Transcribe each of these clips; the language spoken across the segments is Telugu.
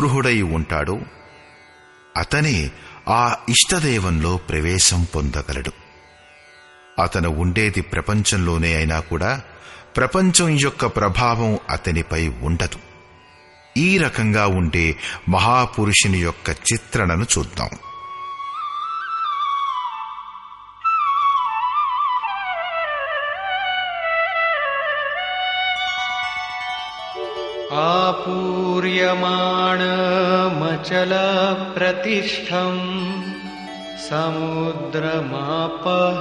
స్పృహుడై ఉంటాడో అతనే ఆ ఇష్టదైవంలో ప్రవేశం పొందగలడు. అతను ఉండేది ప్రపంచంలోనే అయినా కూడా ప్రపంచం యొక్క ప్రభావం అతనిపై ఉండదు. ఈ రకంగా ఉండే మహాపురుషుని యొక్క చిత్రణను చూద్దాం. ఆపూర్యమాణమచల ప్రతిష్టం సముద్రమాపః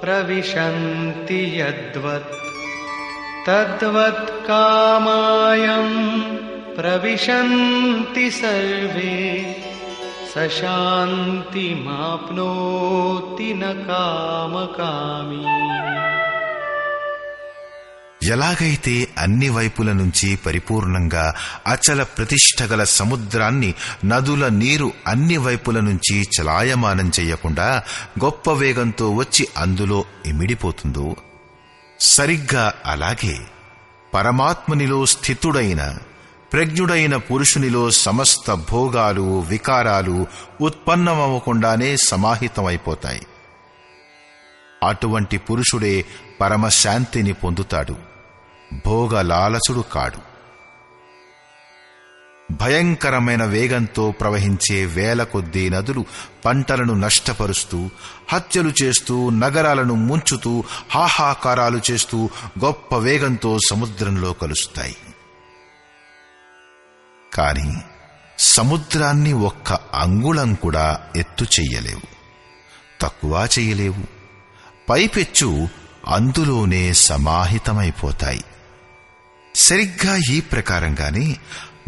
ప్రవిశంతి యద్వత్ తద్వత్ కామాయం ప్రవిశంతి సర్వే సశాంతిమాప్నోతి న కామకామీ. ఎలాగైతే అన్ని వైపుల నుంచి పరిపూర్ణంగా అచల ప్రతిష్ఠగల సముద్రాన్ని నదుల నీరు అన్ని వైపుల నుంచి చలాయమానం చెయ్యకుండా గొప్ప వేగంతో వచ్చి అందులో ఇమిడిపోతుందో, సరిగ్గా అలాగే పరమాత్మనిలో స్థితుడైన ప్రజ్ఞుడైన పురుషునిలో సమస్త భోగాలు వికారాలు ఉత్పన్నమవ్వకుండానే సమాహితమైపోతాయి. అటువంటి పురుషుడే పరమశాంతిని పొందుతాడు, భోగలాలసుడు కాడు. భయంకరమైన వేగంతో ప్రవహించే వేల కొద్దీ నదులు పంటలను నష్టపరుస్తూ, హత్యలు చేస్తూ, నగరాలను ముంచుతూ, హాహాకారాలు చేస్తూ గొప్ప వేగంతో సముద్రంలో కలుస్తాయి. కాని సముద్రాన్ని ఒక్క అంగుళం కూడా ఎత్తు చెయ్యలేవు, తక్కువ చెయ్యలేవు. పైపెచ్చు అందులోనే సమాహితమైపోతాయి. సరిగ్గా ఈ ప్రకారంగానే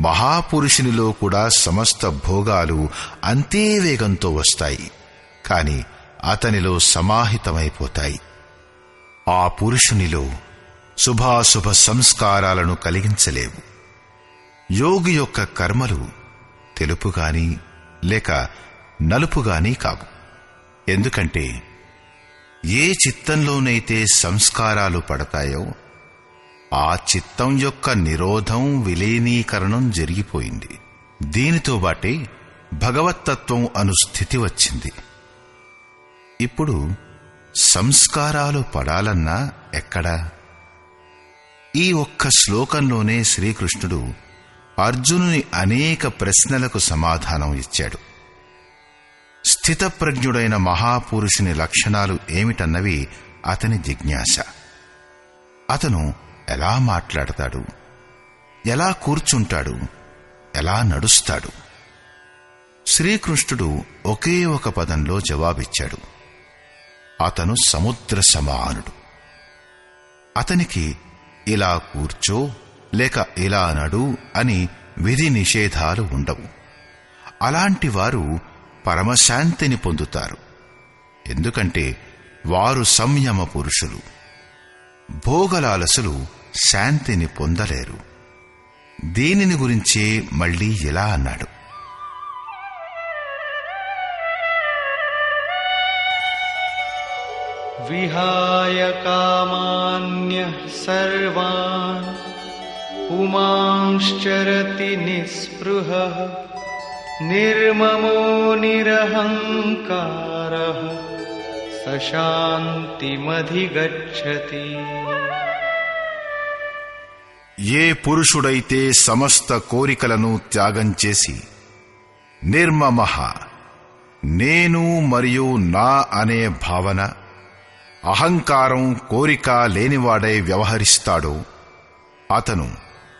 మహాపురుషునిలో కూడా సమస్త భోగాలు అంతే వేగంతో వస్తాయి, కాని అతనిలో సమాహితమైపోతాయి. ఆ పురుషునిలో శుభాశుభ సంస్కారాలను కలిగించలేవు. యోగి యొక్క కర్మలు తెలుపుగాని లేక నలుపుగాని కావు. ఎందుకంటే ఏ చిత్తంలోనైతే సంస్కారాలు పడతాయో ఆ చిత్తం యొక్క నిరోధం విలీనీకరణం జరిగిపోయింది. దీనితో బాటే భగవత్తత్వం అను స్థితి వచ్చింది. ఇప్పుడు సంస్కారాలు పడాలన్నా ఎక్కడా? ఈ ఒక్క శ్లోకంలోనే శ్రీకృష్ణుడు అర్జునుని అనేక ప్రశ్నలకు సమాధానం ఇచ్చాడు. స్థితప్రజ్ఞుడైన మహాపురుషుని లక్షణాలు ఏమిటన్నవి అతని జిజ్ఞాస. అతను ఎలా మాట్లాడతాడు, ఎలా కూర్చుంటాడు, ఎలా నడుస్తాడు? శ్రీకృష్ణుడు ఒకే ఒక పదంలో జవాబిచ్చాడు. అతను సముద్ర సమానుడు. అతనికి ఇలా కూర్చో లేక ఇలా నడు అని విధి నిషేధాలు ఉండవు. అలాంటి వారు పరమశాంతిని పొందుతారు. ఎందుకంటే వారు సంయమ పురుషులు. భోగలాలసులు శాంతిని పొందలేరు. దీనిని గురించే మళ్లీ ఇలా అన్నాడు. విహాయ కామాన్యః సర్వాన్ పుమాంశ్చరతి నిస్పృహః నిర్మమో నిరహంకారః సశాంతిమధిగచ్చతి. ఏ పురుషుడైతే సమస్త కోరికలను త్యాగం చేసి నిర్మమః నేను మరియు నా అనే భావన, అహంకారం, కోరిక లేనివాడై వ్యవహరిస్తాడో అతను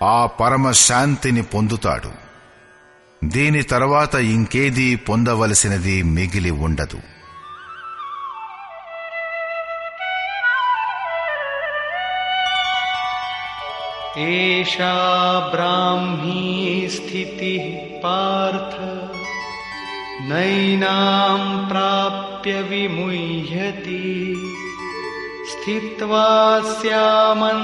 ఆ పరమశాంతిని పొందుతాడు. దీని తర్వాత ఇంకేదీ పొందవలసినది మిగిలి ఉండదు. ఏషా బ్రాహ్మీ స్థితిః పార్థ నైనాం ప్రాప్య విముహ్యతి స్థిత్వా స్యామంతకాలేపి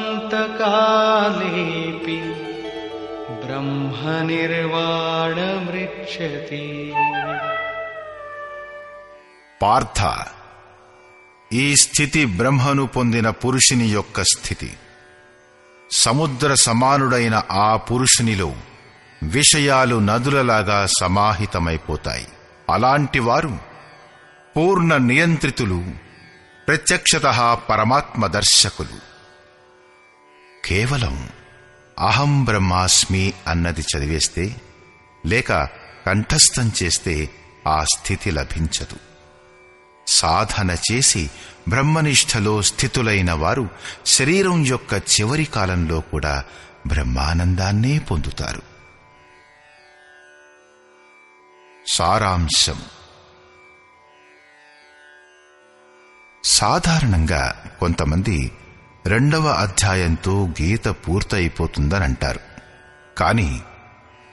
బ్రహ్మనిర్వాణమృచ్ఛతి. పార్థ, ఈ స్థితి బ్రహ్మను పొందిన పురుషుని యొక్క స్థితి. సముద్ర సమానుడైన ఆ పురుషునిలో విషయాలు నదులలాగా సమాహితమైపోతాయి. అలాంటి వారు పూర్ణ నియంత్రితులు, ప్రత్యక్షతః పరమాత్మ దర్శకులు. కేవలం అహం బ్రహ్మాస్మి అన్నది చదివేస్తే లేక కంఠస్థం చేస్తే ఆ స్థితి లభించదు. సాధన చేసి బ్రహ్మనిష్టలో స్థితులైన వారు శరీరం యొక్క చివరి కాలంలో కూడా బ్రహ్మానందాన్నే పొందుతారు. సారాంశం. సాధారణంగా కొంతమంది 2వ అధ్యాయంతో గీత పూర్తయిపోతుందనంటారు. కాని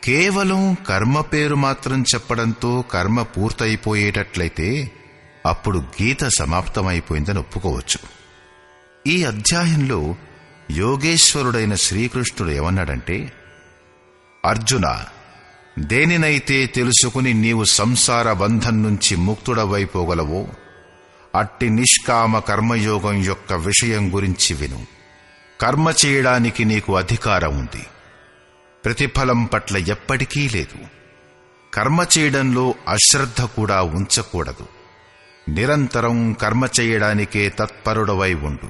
కేవలం కర్మ పేరు మాత్రం చెప్పడంతో కర్మ పూర్తయిపోయేటట్లయితే అప్పుడు గీత సమాప్తమైపోయిందని ఒప్పుకోవచ్చు. ఈ అధ్యాయంలో యోగేశ్వరుడైన శ్రీకృష్ణుడు ఏమన్నాడంటే, అర్జున, దేనినైతే తెలుసుకుని నీవు సంసార బంధం నుంచి ముక్తుడవైపోగలవో అట్టి నిష్కామ కర్మయోగం యొక్క విషయం గురించి విను. కర్మ చేయడానికి నీకు అధికారం ఉంది. ప్రతిఫలం పట్ల ఎప్పటికీ లేదు. కర్మ చేయడంలో అశ్రద్ధ కూడా ఉంచకూడదు. నిరంతరం కర్మ చేయడానికే తత్పరుడవై ఉండు.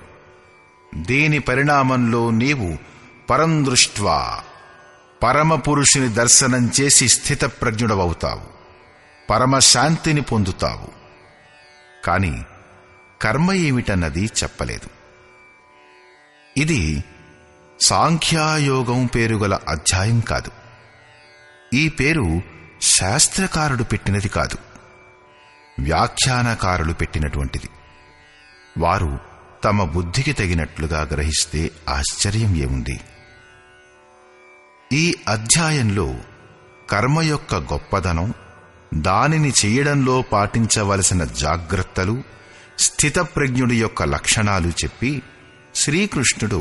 దీని పరిణామంలో నీవు పరం దృష్ట్వా పరమపురుషుని దర్శనం చేసి స్థితప్రజ్ఞుడవవుతావు. పరమశాంతిని పొందుతావు. కాని కర్మ ఏమిటన్నది చెప్పలేదు. ఇది సాంఖ్యాయోగం పేరుగల అధ్యాయం కాదు. ఈ పేరు శాస్త్రకారుడు పెట్టినది కాదు, వ్యాఖ్యానకారులు పెట్టినటువంటిది. వారు తమ బుద్ధికి తగినట్లుగా గ్రహిస్తే ఆశ్చర్యం ఏముంది? ఈ అధ్యాయంలో కర్మ యొక్క గొప్పదనం, దానిని చెయ్యడంలో పాటించవలసిన జాగ్రత్తలు, స్థితప్రజ్ఞుడి యొక్క లక్షణాలు చెప్పి శ్రీకృష్ణుడు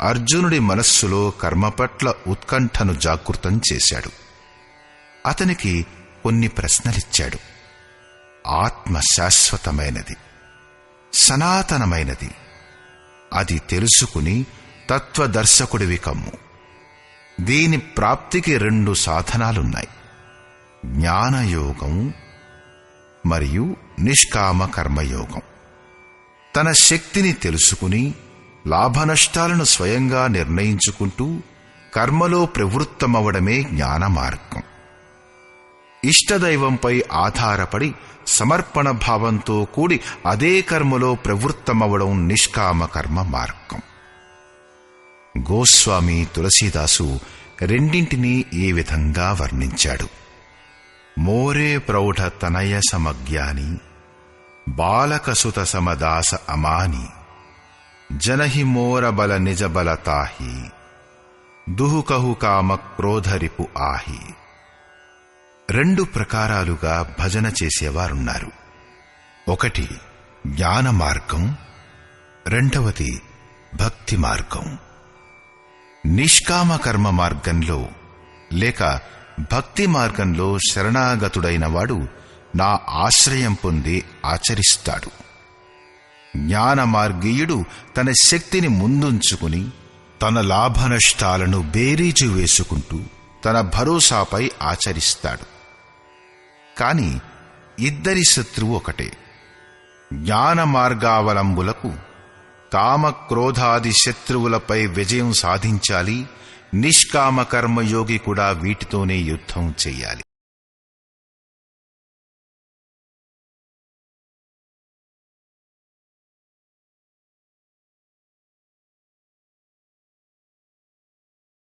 అర్జునుడి మనస్సులో కర్మ పట్ల ఉత్కంఠను జాగృతం చేశాడు. అతనికి కొన్ని ప్రశ్నలిచ్చాడు. ఆత్మ శాశ్వతమైనది, సనాతనమైనది. అది తెలుసుకుని తత్వదర్శకుడివి కమ్ము. దీని ప్రాప్తికి 2 సాధనాలున్నాయి: జ్ఞానయోగం మరియు నిష్కామ కర్మయోగం. తన శక్తిని తెలుసుకుని లాభనష్టాలను స్వయంగా నిర్ణయించుకుంటూ కర్మలో ప్రవృత్తమవడమే జ్ఞాన మార్గం. ఇష్టదైవంపై ఆధారపడి సమర్పణ భావంతో కూడి అదే కర్మలో ప్రవృత్తమవడం నిష్కామ కర్మ మార్గం. గోస్వామి తులసీదాసు రెండింటినీ ఈ విధంగా వర్ణించాడు. మోరే ప్రౌఢ తనయ సమజ్ఞాని బాలకసుత సమదాస అమాని జనహి మోర బల నిజ బలతాహి దుహుకహు కామ క్రోధరిపు ఆహి. 2 ప్రకారాలుగా భజన చేసేవారున్నారు. ఒకటి జ్ఞాన మార్గం, రెండవది భక్తి మార్గం. నిష్కామ కర్మ మార్గంలో లేక భక్తి మార్గంలో శరణాగతుడైన వాడు నా ఆశ్రయం పొంది ఆచరిస్తాడు. జ్ఞాన మార్గీయుడు తన శక్తిని ముందుంచుకుని తన లాభనష్టాలను బేరీజు వేసుకుంటూ తన భరోసాపై ఆచరిస్తాడు. కాని ఇద్దరి శత్రువు ఒకటే. జ్ఞాన మార్గావలంబులకు కామక్రోధాది శత్రువులపై విజయం సాధించాలి. నిష్కామ కర్మయోగి కూడా వీటితోనే యుద్ధం చెయ్యాలి.